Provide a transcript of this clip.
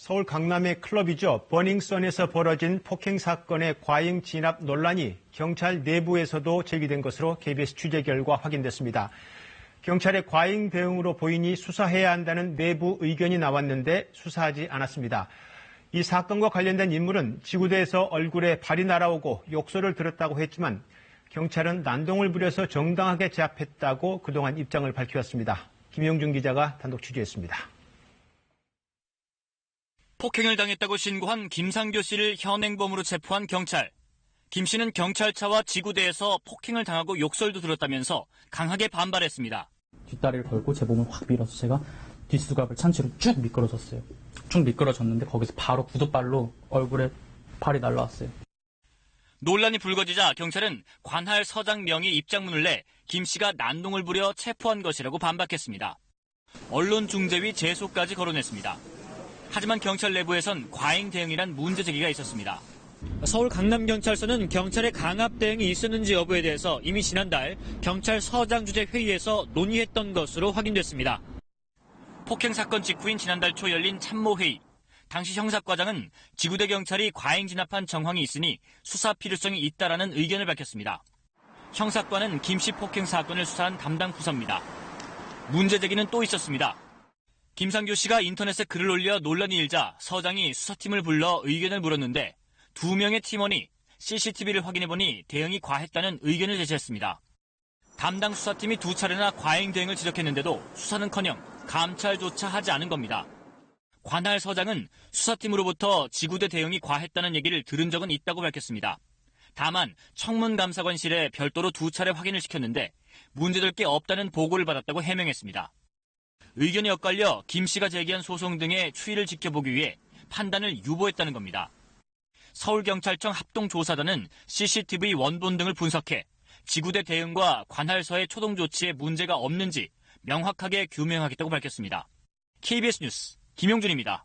서울 강남의 클럽이죠. 버닝썬에서 벌어진 폭행 사건의 과잉 진압 논란이 경찰 내부에서도 제기된 것으로 KBS 취재 결과 확인됐습니다. 경찰의 과잉 대응으로 보이니 수사해야 한다는 내부 의견이 나왔는데 수사하지 않았습니다. 이 사건과 관련된 인물은 지구대에서 얼굴에 발이 날아오고 욕설을 들었다고 했지만 경찰은 난동을 부려서 정당하게 제압했다고 그동안 입장을 밝혀왔습니다. 김용준 기자가 단독 취재했습니다. 폭행을 당했다고 신고한 김상교 씨를 현행범으로 체포한 경찰. 김 씨는 경찰차와 지구대에서 폭행을 당하고 욕설도 들었다면서 강하게 반발했습니다. 뒷다리를 걸고 제 몸을 확 밀어서 제가 뒷수갑을 찬 채로 쭉 미끄러졌어요. 쭉 미끄러졌는데 거기서 바로 구두발로 얼굴에 발이 날라왔어요. 논란이 불거지자 경찰은 관할 서장 명의 입장문을 내 김 씨가 난동을 부려 체포한 것이라고 반박했습니다. 언론중재위 제소까지 거론했습니다. 하지만 경찰 내부에선 과잉 대응이란 문제 제기가 있었습니다. 서울 강남경찰서는 경찰의 강압 대응이 있었는지 여부에 대해서 이미 지난달 경찰서장 주재 회의에서 논의했던 것으로 확인됐습니다. 폭행 사건 직후인 지난달 초 열린 참모회의. 당시 형사과장은 지구대 경찰이 과잉 진압한 정황이 있으니 수사 필요성이 있다라는 의견을 밝혔습니다. 형사과는 김 씨 폭행 사건을 수사한 담당 부서입니다. 문제 제기는 또 있었습니다. 김상교 씨가 인터넷에 글을 올려 논란이 일자 서장이 수사팀을 불러 의견을 물었는데 2명의 팀원이 CCTV를 확인해보니 대응이 과했다는 의견을 제시했습니다. 담당 수사팀이 2차례나 과잉 대응을 지적했는데도 수사는커녕 감찰조차 하지 않은 겁니다. 관할 서장은 수사팀으로부터 지구대 대응이 과했다는 얘기를 들은 적은 있다고 밝혔습니다. 다만 청문감사관실에 별도로 2차례 확인을 시켰는데 문제될 게 없다는 보고를 받았다고 해명했습니다. 의견이 엇갈려 김 씨가 제기한 소송 등의 추이를 지켜보기 위해 판단을 유보했다는 겁니다. 서울경찰청 합동조사단은 CCTV 원본 등을 분석해 지구대 대응과 관할서의 초동 조치에 문제가 없는지 명확하게 규명하겠다고 밝혔습니다. KBS 뉴스 김용준입니다.